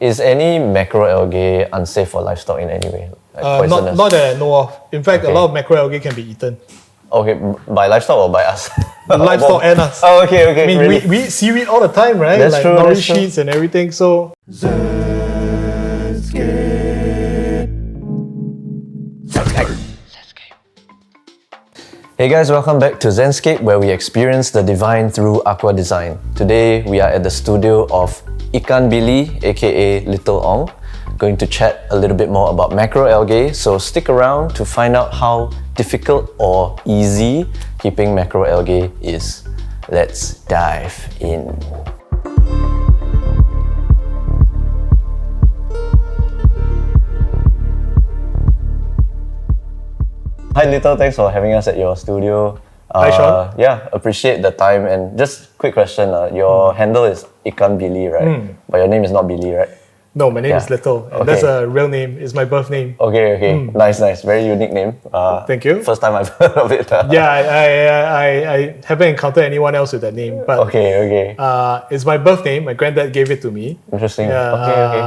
is any macroalgae unsafe for livestock in any way? Like not that I know of. In fact, a lot of macroalgae can be eaten. Okay, by livestock or by us? Livestock and us. Oh, okay. I mean, really? we eat seaweed all the time, right? That's like true, nori that's true. sheets and everything. So Hey guys, welcome back to Zenscape, where we experience the divine through aqua design. Today we are at the studio of Ikan Billy, aka Little Ong, going to chat a little bit more about macroalgae, so stick around to find out how difficult or easy keeping macroalgae is. Let's dive in. Hi Little, thanks for having us at your studio. Hi Sean. Yeah, appreciate the time, and just quick question, your handle is Ikan Billy, right? But your name is not Billy, right? no, my name is Little. And that's a real name. It's my birth name. Okay. Nice. Very unique name. Thank you. First time I've heard of it. Yeah, I haven't encountered anyone else with that name. But Okay. it's my birth name. My granddad gave it to me. Interesting. Yeah, Okay.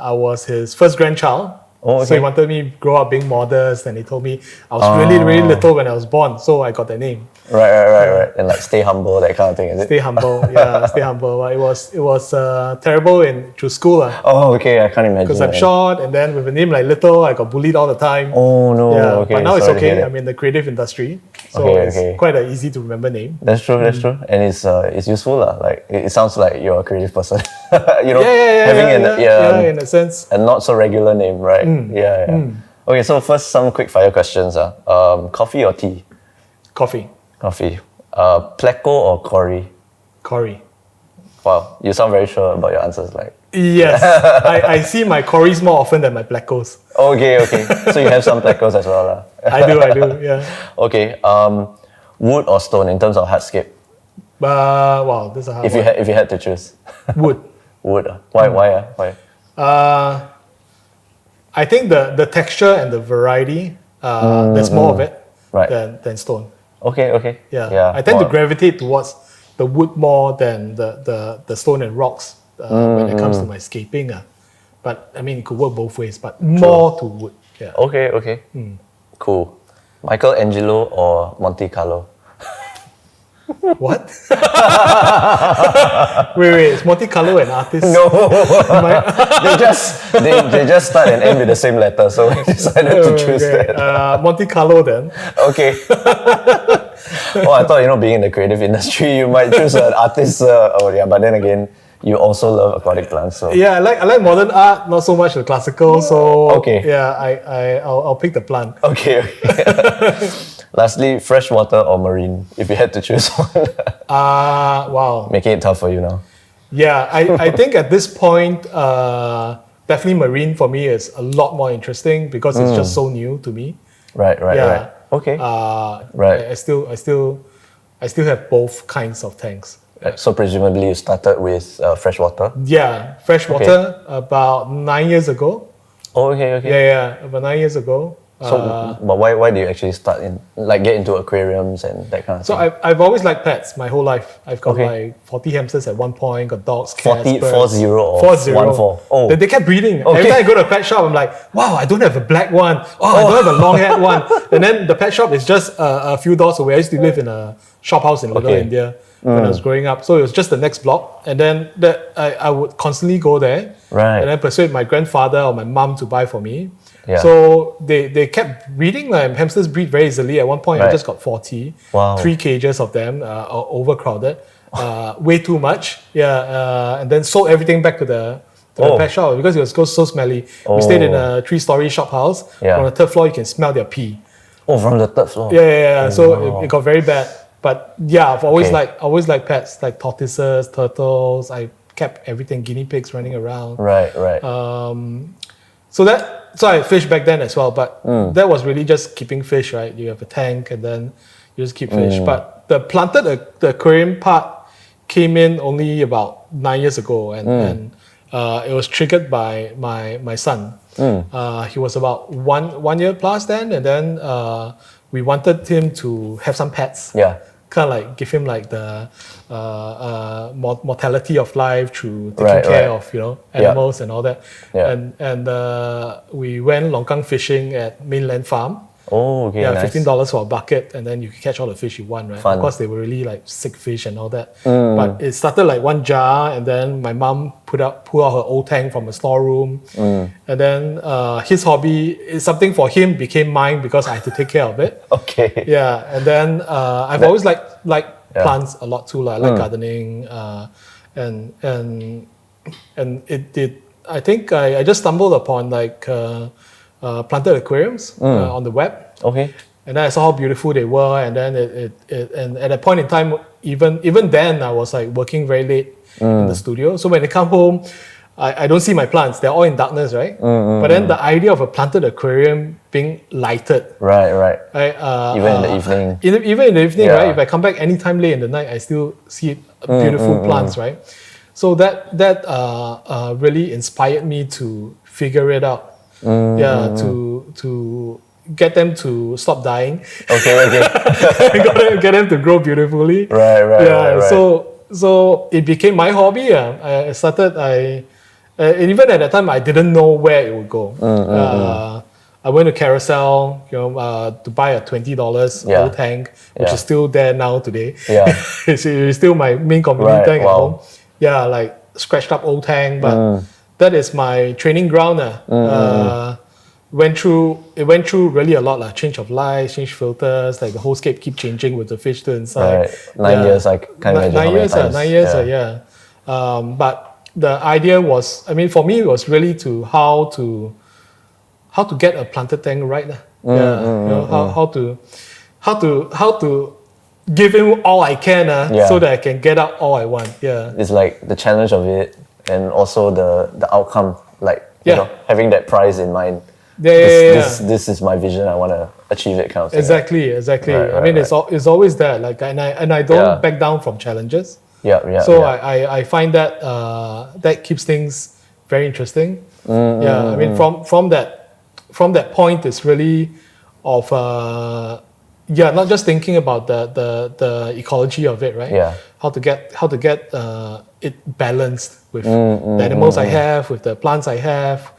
I was his first grandchild. Oh, okay. So he wanted me to grow up being modest, and he told me I was really little when I was born, so I got that name. Right. And like stay humble, that kind of thing, is it? Stay humble, stay humble. But it was terrible through school. Oh, okay, I can't imagine. Because I'm short, and then with a name like Little, I got bullied all the time. Oh no, Yeah, okay. but now it's sorry to hear okay. that. I'm in the creative industry, so it's quite an easy to remember name. That's true, and it's useful lah. Like it sounds like you're a creative person. Yeah, in a sense. a not so regular name, right? Yeah. Okay, so first some quick fire questions. Coffee or tea? Coffee. Coffee. Pleco or Cory? Cory. Wow, you sound very sure about your answers. Like Yes, I see my Corys more often than my Plecos. okay. So you have some Plecos as well, lah. I do, yeah. Okay. Wood or stone in terms of hardscape? Wow, this is a hard one. If you had to choose. Wood. Wood. Why? I think the texture and the variety, there's more of it than stone. Okay. Yeah. I tend to gravitate towards the wood more than the stone and rocks when it comes to my scaping. But I mean, it could work both ways, but more to wood. Yeah. Okay. Cool. Michelangelo or Monte Carlo? What? wait, is Monte Carlo an artist? No. they just start and end with the same letter, so we decided to choose that. Monte Carlo then. Okay. I thought, being in the creative industry, you might choose an artist. But then again, you also love aquatic plants, so. Yeah, I like modern art, not so much the classical. So okay. Yeah, I'll pick the plant. Okay. Lastly, freshwater or marine, if you had to choose one. Wow. Making it tough for you now. Yeah, I think at this point, definitely marine for me is a lot more interesting because it's just so new to me. Right. Okay. Right. I still have both kinds of tanks. So presumably you started with freshwater? Yeah, freshwater about 9 years ago. Oh, okay. Yeah, about 9 years ago. So, but why do you actually start get into aquariums and that kind of thing? So I've always liked pets my whole life. I've got like 40 hamsters at one point, got dogs, cats, 40 birds. 40 or 40. 14? Oh. They kept breeding. Okay. Every time I go to a pet shop, I'm like, wow, I don't have a black one. I don't have a long-haired one. And then the pet shop is just a few doors away. I used to live in a shop house in Little India when I was growing up. So it was just the next block. And then I would constantly go there. Right. And then persuade my grandfather or my mom to buy for me. Yeah. So they kept breeding. Hamsters breed very easily. At one point, I just got 40. Wow. 3 cages of them, overcrowded, way too much. Yeah, and then sold everything back to the pet shop because it was so smelly. We stayed in a 3-story shop house. Yeah. On the 3rd floor, you can smell their pee. Oh, from the 3rd floor? Yeah. So it got very bad. But yeah, I've always liked pets, like tortoises, turtles. I kept everything, guinea pigs running around. Right. So I fished back then as well, but that was really just keeping fish, right? You have a tank and then you just keep fish. But the the aquarium part came in only about 9 years ago, and it was triggered by my son. He was about one year plus then, and then we wanted him to have some pets. Yeah. kind of like give him like the mortality of life through taking care of animals and all that. And we went longkang fishing at Mainland Farm. Oh, okay, nice. $15 for a bucket, and then you can catch all the fish you want, right? Fun. Of course, they were really like sick fish and all that. But it started like one jar, and then my mom pulled out her old tank from a storeroom. And then his hobby is something for him became mine because I had to take care of it. Okay. Yeah, and then I've always liked plants a lot too. Like, I like gardening, and it did. I think I just stumbled upon like planted aquariums on the web. Okay. And then I saw how beautiful they were, and then and at that point in time, even then I was like working very late in the studio. So when I come home, I don't see my plants; they're all in darkness, right? But then the idea of a planted aquarium being lighted, right, even in the evening, even in the evening, right? If I come back anytime late in the night, I still see beautiful plants, right? So that really inspired me to figure it out. To get them to stop dying. Okay. Get them to grow beautifully. Right. So it became my hobby. I started. And even at that time, I didn't know where it would go. I went to Carousel, to buy a $20 old tank, which is still there now today. It's still my main community tank at home. Like scratched up old tank, but. That is my training ground. It went through really a lot. Change of light, change filters, like the Hardscape keep changing with the fish still inside. 9 years, I can't imagine 9 years, but the idea was, for me, it was really how to get a planted tank right. How to give him all I can so that I can get out all I want. It's like the challenge of it. And also the outcome, like having that prize in mind. This is my vision. I want to achieve it, kind of thing. Exactly. It's always there. Like, and I don't back down from challenges. So I find that that keeps things very interesting. From that point, it's really of not just thinking about the ecology of it, right? How to get it balanced with the animals I have, with the plants I have,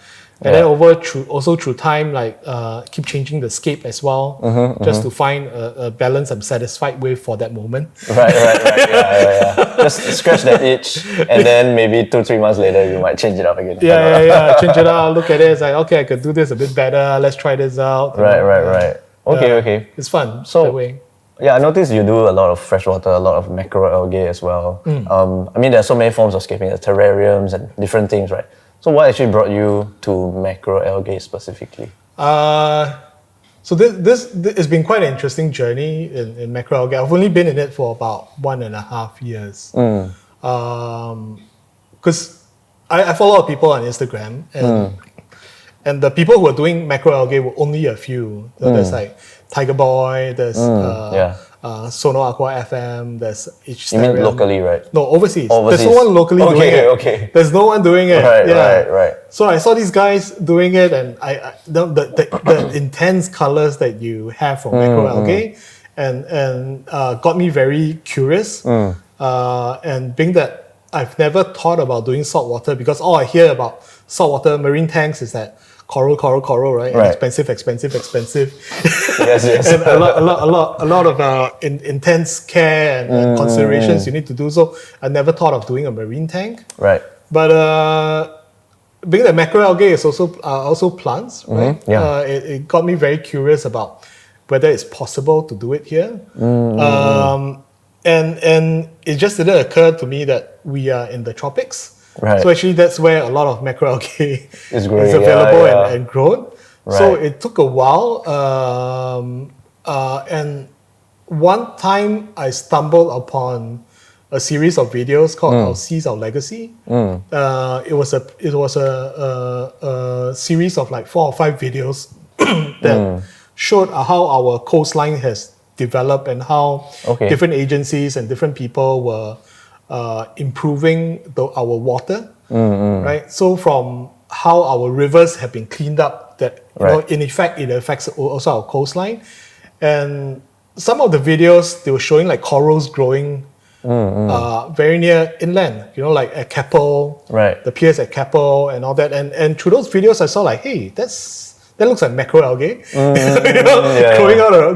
and then through time, like keep changing the scape as well, just to find a balance I'm satisfied with for that moment. Right. Just scratch that itch, and then maybe 2-3 months later, you might change it up again. Change it out. Look at it. It's like, okay, I could do this a bit better. Let's try this out. Right. Okay. It's fun. So that way. I noticed you do a lot of freshwater, a lot of macroalgae as well. There are so many forms of scaping, the terrariums and different things, right? So what actually brought you to macroalgae specifically? So this has been quite an interesting journey in macroalgae. I've only been in it for about 1.5 years. Because I follow a lot of people on Instagram, and the people who are doing macroalgae were only a few. So there's like Tiger Boy, there's Sono Aqua FM, there's H. You mean locally, right? No, overseas. There's no one locally doing it. Okay. There's no one doing it. Right. So I saw these guys doing it, and the intense colors that you have from macroalgae, and got me very curious. And being that I've never thought about doing saltwater, because all I hear about saltwater marine tanks is that coral, right? And expensive. Yes. And a lot of intense care and considerations you need to do. So I never thought of doing a marine tank. Right. But being that macroalgae is also plants, right? It got me very curious about whether it's possible to do it here. And it just didn't occur to me that we are in the tropics. Right. So actually that's where a lot of macroalgae is growing, available and grown. Right. So it took a while. And one time I stumbled upon a series of videos called Our Seas, Our Legacy. It was a series of like 4 or 5 videos that showed how our coastline has developed and how different agencies and different people were improving our water, right? So from how our rivers have been cleaned up, that in effect it affects also our coastline, and some of the videos they were showing like corals growing very near inland, like at Keppel, Right. the piers at Keppel and all that. And through those videos, I saw like, hey, that looks like macroalgae,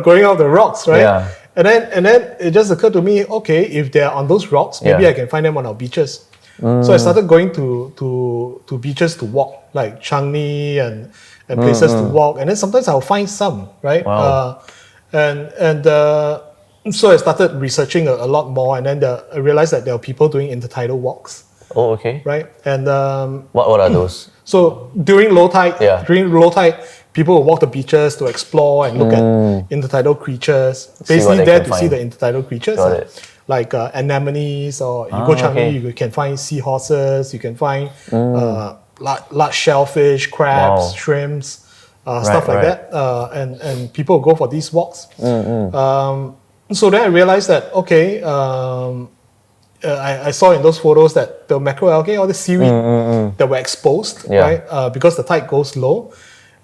growing out the rocks, right? Yeah. And then it just occurred to me, okay, if they're on those rocks, maybe I can find them on our beaches. So I started going to beaches to walk, like Changi and places to walk. And then sometimes I'll find some, right? Wow. So I started researching a lot more, and then I realized that there are people doing intertidal walks, Oh, okay. right? And What are those? so during low tide, people will walk the beaches to explore and look at intertidal creatures. Basically, there to see the intertidal creatures, like anemones, or you go Changi, you can find seahorses, you can find large shellfish, crabs, shrimps, stuff like that. And people go for these walks. So then I realized that, okay, I saw in those photos that the macroalgae, or the seaweed that were exposed, right? Because the tide goes low.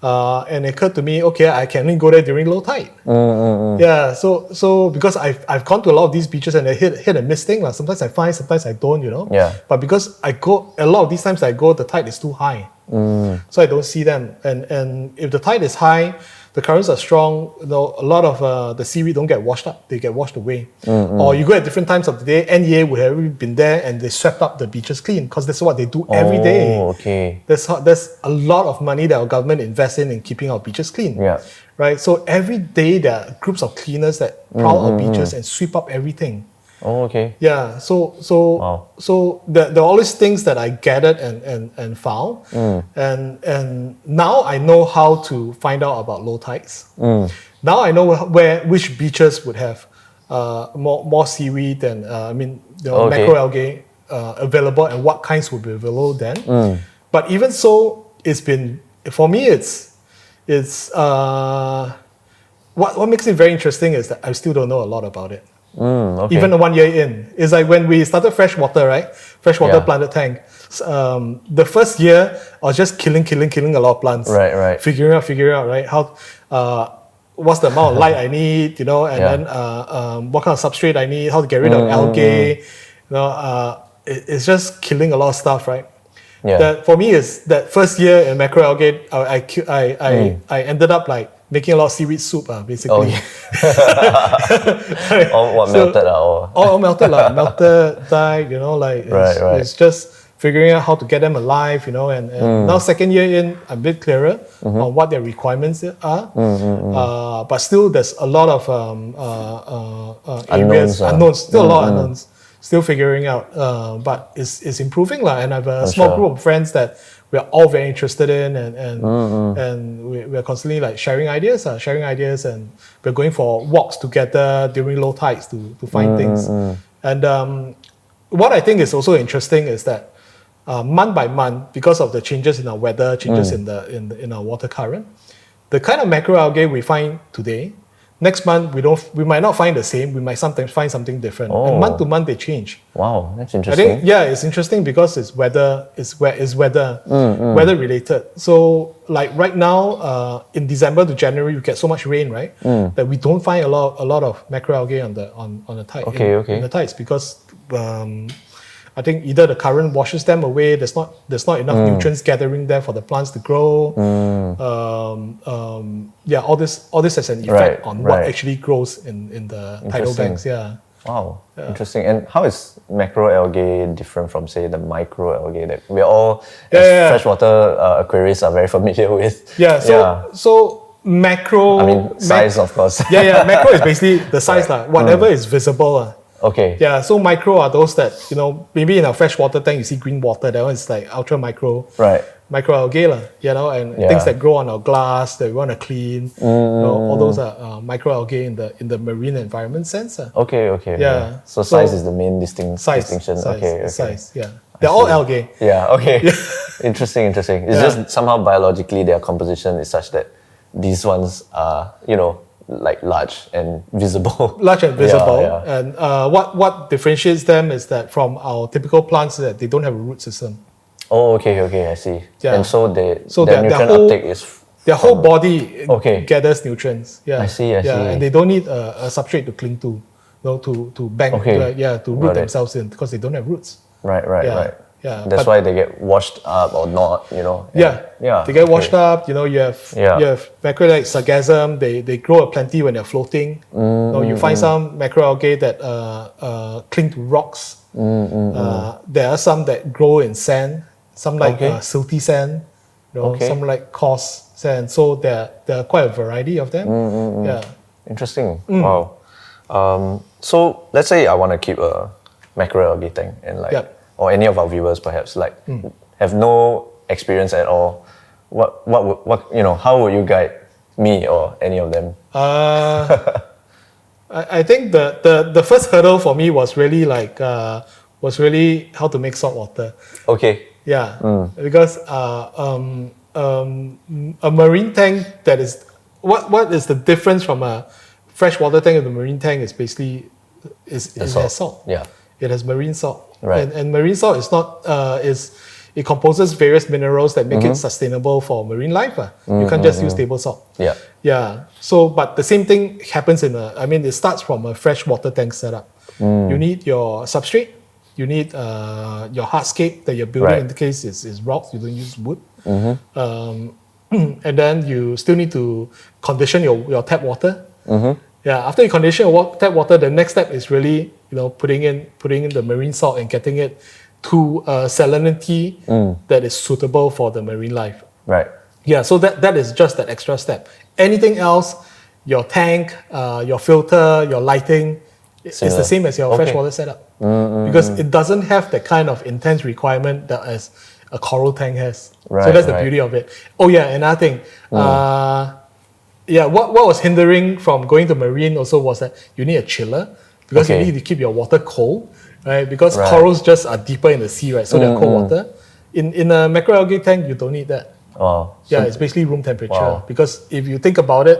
And it occurred to me, okay, I can only go there during low tide. Yeah, so because I've gone to a lot of these beaches and I hit and miss thing. Sometimes I find, sometimes I don't, Yeah. But because I go, a lot of these times I go, the tide is too high. So I don't see them. And if the tide is high, the currents are strong, a lot of the seaweed don't get washed up, they get washed away. Or you go at different times of the day, NEA would have already been there and they swept up the beaches clean, because that's what they do every day. Okay. There's a lot of money that our government invests in keeping our beaches clean. Yeah. Right? So every day there are groups of cleaners that prowl our beaches and sweep up everything. Oh, okay. Yeah, so there are all these things that I gathered and found, and now I know how to find out about low tides. Now I know which beaches would have more seaweed and macroalgae available, and what kinds would be available then. But even so, it's been, for me, what makes it very interesting is that I still don't know a lot about it. Okay. Even 1 year in. It's like when we started Freshwater, right? Freshwater planted tank. The first year, I was just killing a lot of plants. Right. Figuring out, right? How, what's the amount of light I need, and then what kind of substrate I need, how to get rid of algae. It's just killing a lot of stuff, right? Yeah. That for me is that first year in macroalgae, I ended up like making a lot of seaweed soup, basically. Oh, yeah. Melted out? All melted, melted, died, it's just figuring out how to get them alive, and now second year in, I'm a bit clearer on what their requirements are. But still, there's a lot of areas, unknowns, still a lot of unknowns, still figuring out. But it's improving, and I have a small group of friends that we're all very interested in, and we're constantly like sharing ideas, and we're going for walks together during low tides to find things. And what I think is also interesting is that month by month, because of the changes in our weather, changes in our water current, the kind of macroalgae we find today, next month we might not find the same. We might sometimes find something different. And month to month they change. Wow, that's interesting. I think it's interesting because it's weather related. So like right now, in December to January, we get so much rain, right? That we don't find a lot of macroalgae on the tide. In the tides, because I think either the current washes them away. There's not enough nutrients gathering there for the plants to grow. All this has an effect on what actually grows in the tidal banks. Yeah. Wow, interesting. And how is macroalgae different from, say, the microalgae that we're all freshwater aquarists are very familiar with? So macro. Size, of course. Macro is basically the size, whatever is visible. Okay. Yeah, so micro are those that, maybe in a freshwater tank you see green water, that one is like ultra micro. Right. Microalgae, and things that grow on our glass that we want to clean. All those are microalgae in the marine environment sense. Okay. Yeah. So size is the main distinction. Size, yeah. They're all algae. Yeah, okay. Interesting. It's just somehow biologically their composition is such that these ones are, like large and visible. And what differentiates them is that from our typical plants that they don't have a root system. Oh, okay, I see. Yeah. And so their nutrient whole, uptake is Their whole body Okay. gathers nutrients. Yeah, I see. and they don't need a substrate to cling to, to bank, Okay. to root Got it. themselves in because they don't have roots. Right. Yeah. That's why they get washed up or not, Yeah, they get washed up. You have macroalgae sargassum. They grow aplenty when they're floating. You find some macroalgae that cling to rocks. There are some that grow in sand. Some like silty sand. Some like coarse sand. So there are quite a variety of them. Yeah. Interesting. Wow. So let's say I want to keep a macroalgae tank and or any of our viewers perhaps have no experience at all. What how would you guide me or any of them? I think the first hurdle for me was really how to make salt water. Okay. Yeah, because a marine tank that is what is the difference from a freshwater tank and the marine tank is basically it has salt. Yeah. It has marine salt. Right. And marine salt is not it composes various minerals that make it sustainable for marine life. You can't just use table salt. Yeah. Yeah. So, but the same thing happens it starts from a freshwater tank setup. You need your substrate. You need your hardscape that you're building. Right. In the case is rocks. You don't use wood. And then you still need to condition your tap water. Yeah. After you condition your tap water, the next step is really putting in the marine salt and getting it to salinity that is suitable for the marine life. Right. Yeah, so that is just that extra step. Anything else, your tank, your filter, your lighting, is the same as your freshwater setup. Because it doesn't have the kind of intense requirement that as a coral tank has. Right, so that's the beauty of it. Oh yeah, another thing. What was hindering from going to marine also was that you need a chiller because you need to keep your water cold, right? Because corals just are deeper in the sea, right? So they're cold water. In a macroalgae tank, you don't need that. Oh, yeah, it's basically room temperature. Because if you think about it,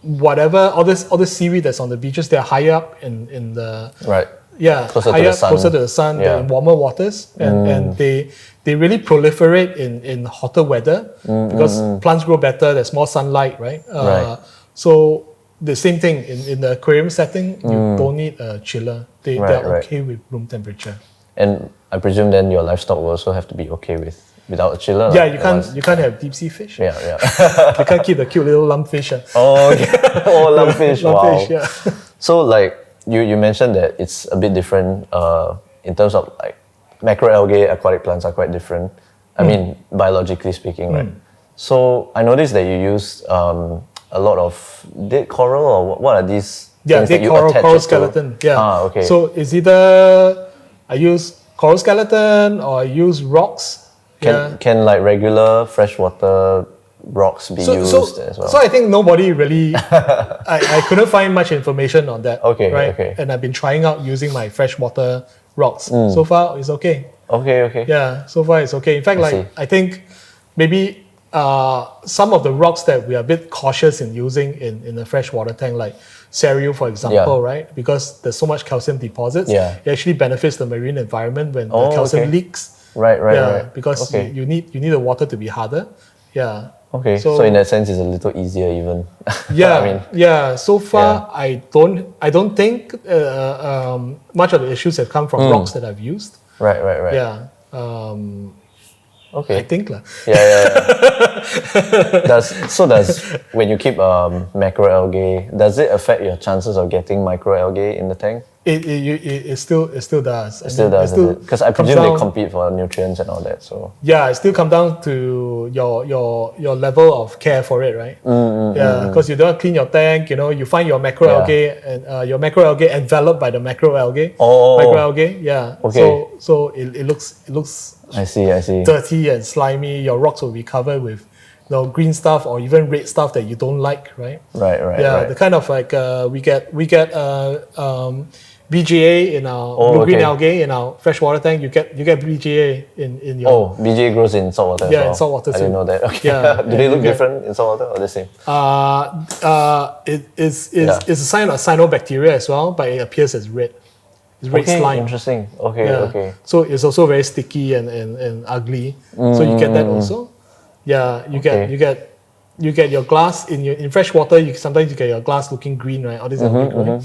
whatever all this seaweed that's on the beaches, they're higher up in the closer to the sun, they're in warmer waters, and they really proliferate in hotter weather because plants grow better. There's more sunlight, right? So the same thing in the aquarium setting, you don't need a chiller. They're okay with room temperature. And I presume then your livestock will also have to be okay without a chiller. Yeah, you can't have deep sea fish. Yeah. You can't keep the cute little lumpfish. Oh, okay. Lumpfish. Wow. Lumpfish, yeah. So you mentioned that it's a bit different in terms of macroalgae, aquatic plants are quite different. I mean, biologically speaking, right? So I noticed that you use a lot of dead coral, or what are these? Yeah, things that dead you coral attach skeleton. To? Yeah. Okay. So it's either I use coral skeleton or I use rocks. Can regular freshwater rocks be used as well? So I think nobody really, I couldn't find much information on that. Okay. And I've been trying out using my freshwater rocks. So far, it's okay. Okay. Yeah, so far it's okay. In fact, I think maybe some of the rocks that we are a bit cautious in using in a freshwater tank, like cereal, for example, right? Because there's so much calcium deposits. It actually benefits the marine environment when the calcium leaks. Right. Because you need the water to be harder. Yeah. Okay. So in that sense, it's a little easier even. Yeah. So far, I don't think much of the issues have come from rocks that I've used. Right. Yeah. Okay. I think Does when you keep macroalgae, does it affect your chances of getting microalgae in the tank? It still does. It still does, because I presume they compete for nutrients and all that. So yeah, it still comes down to your level of care for it, right? Because you don't clean your tank. You find your macroalgae and your macroalgae enveloped by the macroalgae. Microalgae, yeah. Okay. So it looks. I see. Dirty and slimy. Your rocks will be covered with green stuff or even red stuff that you don't like, right? Right. Yeah, the kind of we get BGA in our blue-green algae in our freshwater tank. You get BGA in your. BGA grows in saltwater as well. In saltwater too. I didn't know that. Okay. Yeah, do they look different in saltwater or the same? It's a sign of cyanobacteria as well, but it appears as red. It's red slime. Interesting. Okay. So it's also very sticky and ugly. So you get that also. Yeah, you get your glass in fresh water. Sometimes you get your glass looking green, right? All this ugly, right?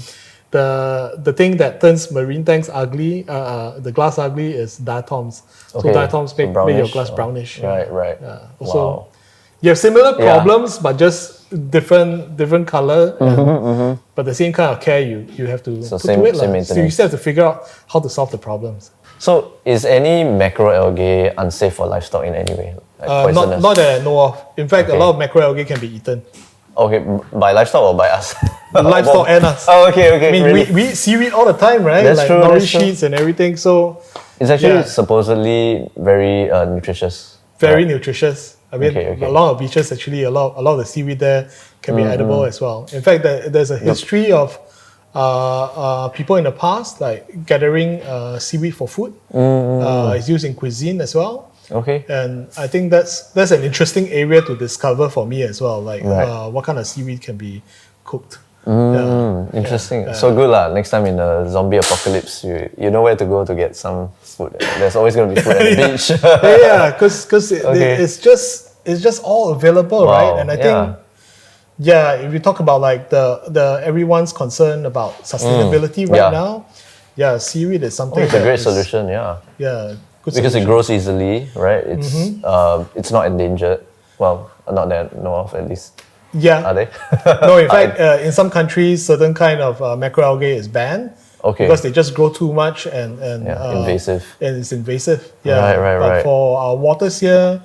The thing that turns marine tanks ugly, the glass ugly, is diatoms. So diatoms make your glass brownish. Right. Also, Wow. you have similar problems, but just different color. But the same kind of care you have to put same to it. maintenance. So you still have to figure out how to solve the problems. So is any macroalgae unsafe for livestock in any way? Like poisonous? Not that I know of. In fact, a lot of macroalgae can be eaten. Okay, by livestock or by us? Livestock and us. Oh, okay. I mean, really? we eat seaweed all the time, right? That's like true, nori that's true. sheets and everything. So It's actually supposedly very nutritious. very nutritious. I mean, Okay. a lot of beaches actually, a lot of the seaweed there can be edible as well. In fact, there's a history of people in the past like gathering seaweed for food. It's used in cuisine as well. Okay. And I think that's an interesting area to discover for me as well. Like what kind of seaweed can be cooked. Interesting. So good lah. Next time in the zombie apocalypse, you know where to go to get some food. There's always going to be food at the beach. Because it's just all available, right? And I think if you talk about like the everyone's concerned about sustainability now, seaweed is something. It's a great solution. Yeah. Yeah. Good Because solution. it grows easily, right? It's not endangered. Well, not that I know of at least. Yeah. Are they? No, in fact, in some countries, certain kind of macroalgae is banned. Okay. Because they just grow too much and invasive. And it's invasive. Yeah. Right. For our waters here,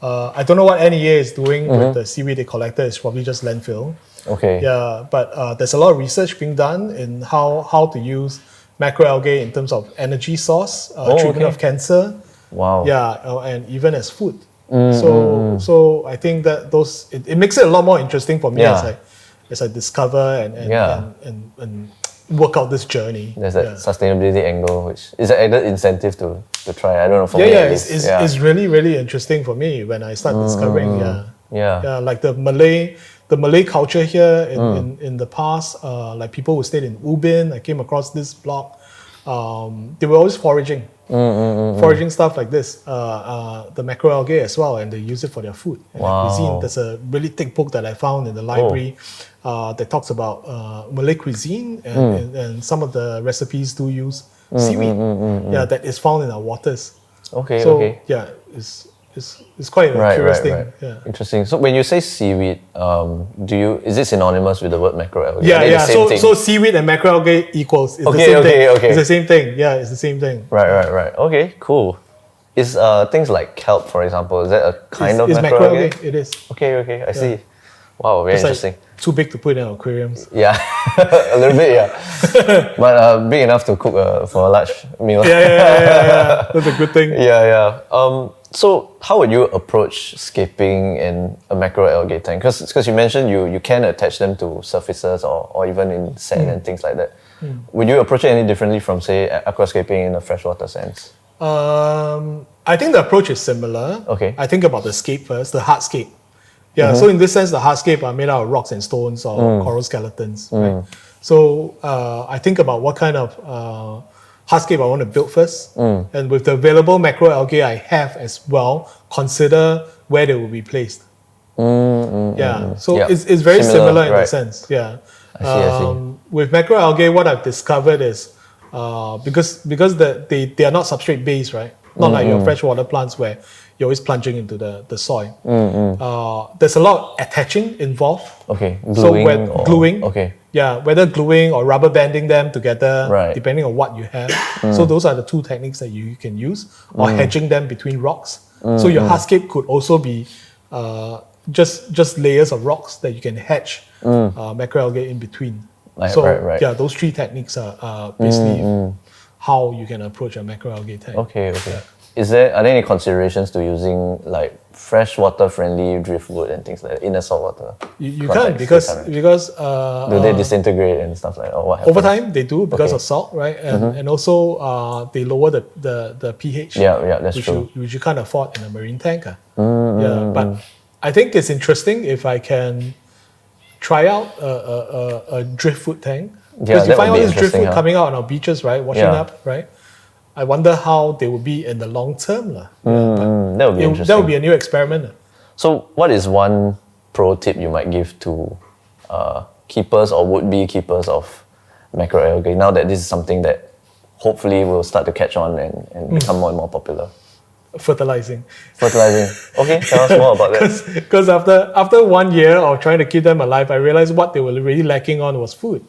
I don't know what NEA is doing with the seaweed they collected. It's probably just landfill. Okay. Yeah, but there's a lot of research being done in how to use macroalgae in terms of energy source, treatment of cancer. Wow. Yeah, and even as food. So I think that it makes it a lot more interesting for me as I discover and work out this journey. There's that sustainability angle, which is an added incentive to try. I don't know for me. It's really, really interesting for me when I start discovering. Like the Malay culture here in the past, like people who stayed in Ubin. I came across this blog. They were always foraging stuff like this, the macroalgae as well, and they use it for their food and their cuisine. There's a really thick book that I found in the library that talks about Malay cuisine, and some of the recipes do use seaweed. That is found in our waters. It's quite a curious thing. Yeah. Interesting. So when you say seaweed, is it synonymous with the word macroalgae? So seaweed and macroalgae equals. It's the same thing. It's the same thing. Yeah, it's the same thing. Right. Okay, cool. Is things like kelp, for example, is that a kind of macroalgae? It is. Okay, I see. Wow, very interesting. Like too big to put in aquariums. Yeah, a little bit, yeah. But big enough to cook for a large meal. Yeah. That's a good thing. Yeah. So how would you approach scaping in a macroalgae tank? Because you mentioned you can attach them to surfaces or even in sand and things like that. Would you approach it any differently from, say, aquascaping in a freshwater sense? I think the approach is similar. Okay. I think about the scape first, the hardscape. Yeah, so in this sense, the hardscape are made out of rocks and stones or coral skeletons. Right? So I think about what kind of hardscape I want to build first. And with the available macroalgae I have as well, consider where they will be placed. It's very similar in that sense. Yeah. I see. With macroalgae, what I've discovered is because they are not substrate based, right? Not like your freshwater plants where you're always plunging into the soil. There's a lot of attaching involved. Okay, gluing. Okay. Yeah, whether gluing or rubber banding them together, right, depending on what you have. So those are the two techniques that you can use, or hedging them between rocks. So your hardscape could also be just layers of rocks that you can hedge macroalgae in between. Right. Yeah, those three techniques are basically how you can approach a macroalgae tank. Okay. Are there any considerations to using like freshwater friendly driftwood and things like that in the saltwater? You can't because do they disintegrate and stuff like that? Or what happens? Over time they do because of salt, right? And also they lower the pH. Yeah, that's true. Which you can't afford in a marine tank. But I think it's interesting if I can try out a driftwood tank. Because you find all this driftwood coming out on our beaches, right? Washing up, right? I wonder how they will be in the long term. That would be interesting. That would be a new experiment. So what is one pro tip you might give to keepers or would-be keepers of macroalgae now that this is something that hopefully will start to catch on and become more and more popular? Fertilizing. Okay, tell us more about that. Because after 1 year of trying to keep them alive, I realized what they were really lacking on was food.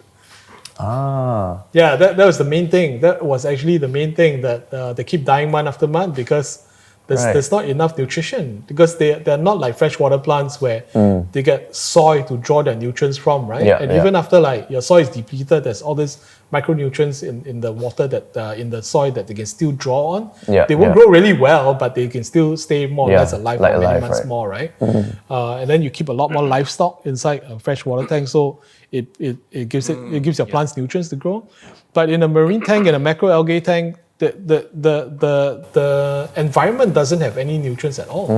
Yeah, that was the main thing. That was actually the main thing, that they keep dying month after month because there's not enough nutrition, because they're not like freshwater plants where they get soil to draw their nutrients from, right? Even after like your soil is depleted, there's all these micronutrients in the water that in the soil that they can still draw on. They won't grow really well, but they can still stay more or less alive for many months more, right? And then you keep a lot more livestock inside a freshwater tank, so it gives your plants nutrients to grow. But in a marine tank, in a macroalgae tank, the environment doesn't have any nutrients at all.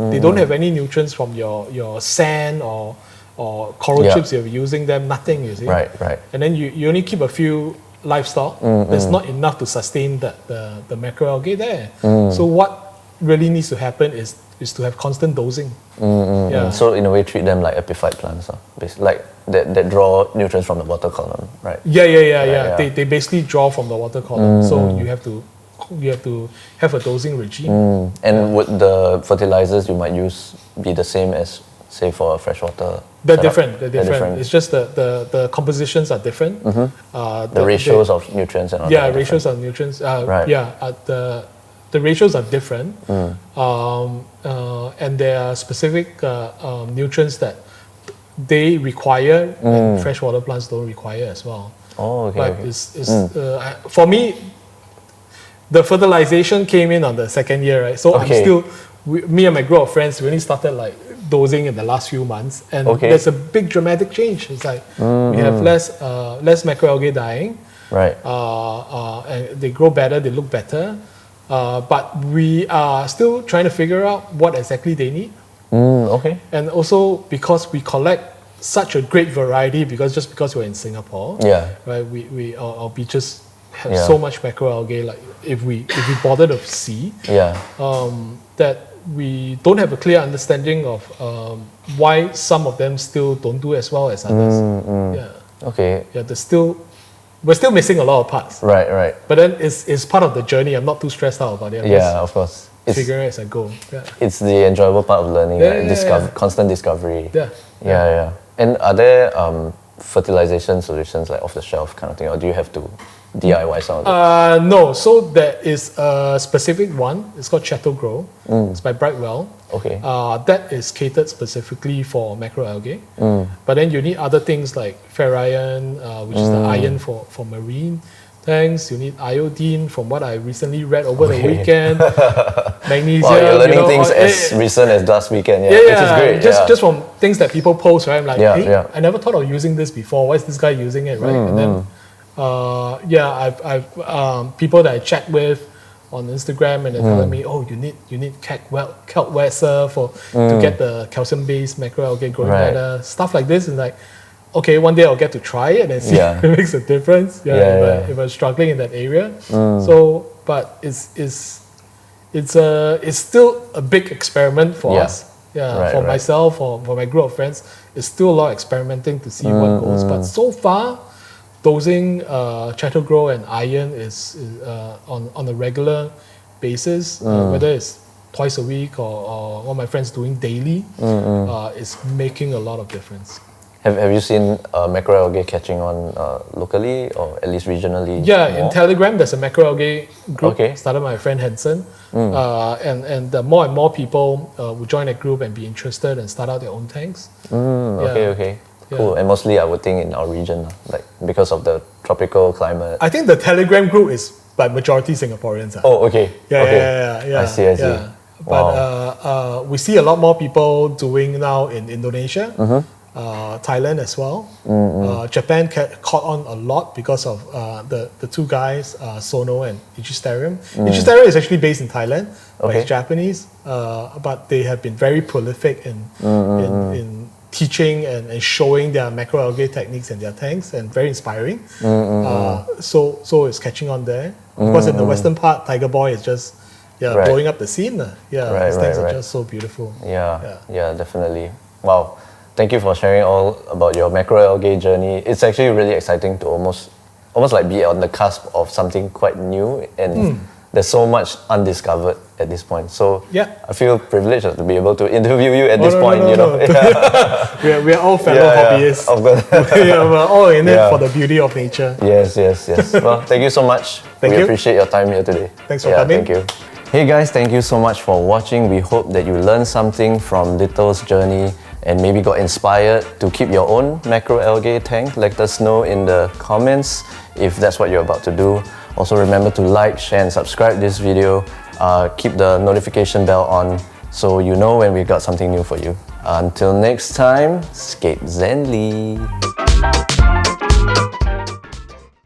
They don't have any nutrients from your sand or coral chips you're using them, nothing, you see. Right. And then you only keep a few livestock. There's not enough to sustain the macroalgae there. So what really needs to happen is to have constant dosing. So in a way, treat them like epiphyte plants, basically, like that draw nutrients from the water column, right? Yeah. They basically draw from the water column. So you have to have a dosing regime. And would the fertilizers you might use be the same as, say, for a freshwater? They're different. It's just the compositions are different. The ratios of nutrients and all that. Ratios of nutrients. The ratios are different. And there are specific nutrients that they require and freshwater plants don't require as well. For me, the fertilization came in on the second year, right? So I'm still, me and my group of friends, we only started like dosing in the last few months, and there's a big dramatic change. It's like we have less macroalgae dying, right? And they grow better, they look better, but we are still trying to figure out what exactly they need. And also because we collect such a great variety, because we're in Singapore, right? Our beaches have so much macroalgae. Like if we bother to see, that we don't have a clear understanding of why some of them still don't do as well as others. We're still missing a lot of parts. Right. But then it's part of the journey. I'm not too stressed out about it. Of course. Figuring as I go. It's the enjoyable part of learning, constant discovery. And are there fertilization solutions like off the shelf kind of thing, or do you have to DIY some of it? No, so there is a specific one. It's called Chattel Grow. It's by Brightwell. That is catered specifically for macroalgae. But then you need other things like ferrion, which is the iron for marine tanks. You need iodine, from what I recently read over the weekend. Magnesium. Wow, you're learning things as recent as last weekend. Which is great. Just from things that people post, right? I'm like, I never thought of using this before. Why is this guy using it, right? And then I've people that I chat with on Instagram, and they're telling me, oh, you need kelp weser to get the calcium-based macroalgae growing better, stuff like this. And like, okay, one day I'll get to try it and see if it makes a difference. If I'm struggling in that area. So, but it's still a big experiment for us. For myself, for my group of friends, it's still a lot of experimenting to see what goes. But so far, dosing Chattel Grow and iron is on a regular basis, whether it's twice a week or one of my friends doing daily, is making a lot of difference. Have you seen macroalgae catching on locally or at least regionally? In Telegram there's a macroalgae group started by my friend Hansen, and more and more people will join that group and be interested and start out their own tanks. Cool. And mostly I would think in our region, like because of the tropical climate. I think the Telegram group is by majority Singaporeans. I see. But we see a lot more people doing now in Indonesia, Thailand as well. Japan caught on a lot because of the two guys, Sono and Ichistarium. Ichistarium is actually based in Thailand, but it's Japanese. But they have been very prolific in teaching and showing their macroalgae techniques in their tanks, and very inspiring. So it's catching on there. Of course, in the western part, Tiger Boy is just Right. blowing up the scene. Yeah, Right, these things right, are right. just so beautiful. Yeah, definitely. Wow. Thank you for sharing all about your macroalgae journey. It's actually really exciting to almost like be on the cusp of something quite new, and there's so much undiscovered at this point. So Yeah. I feel privileged to be able to interview you at this no, point, no, you know. no. Yeah. We're all fellow hobbyists. Of course. Yeah, we're all in Yeah. it for the beauty of nature. Yes. Well, thank you so much. Thank we you. appreciate your time here today. Thanks for coming. Thank you. Hey guys, thank you so much for watching. We hope that you learned something from Little's journey and maybe got inspired to keep your own macroalgae tank. Let us know in the comments if that's what you're about to do. Also remember to like, share and subscribe this video. Keep the notification bell on so you know when we got something new for you. Until next time, scape zenly.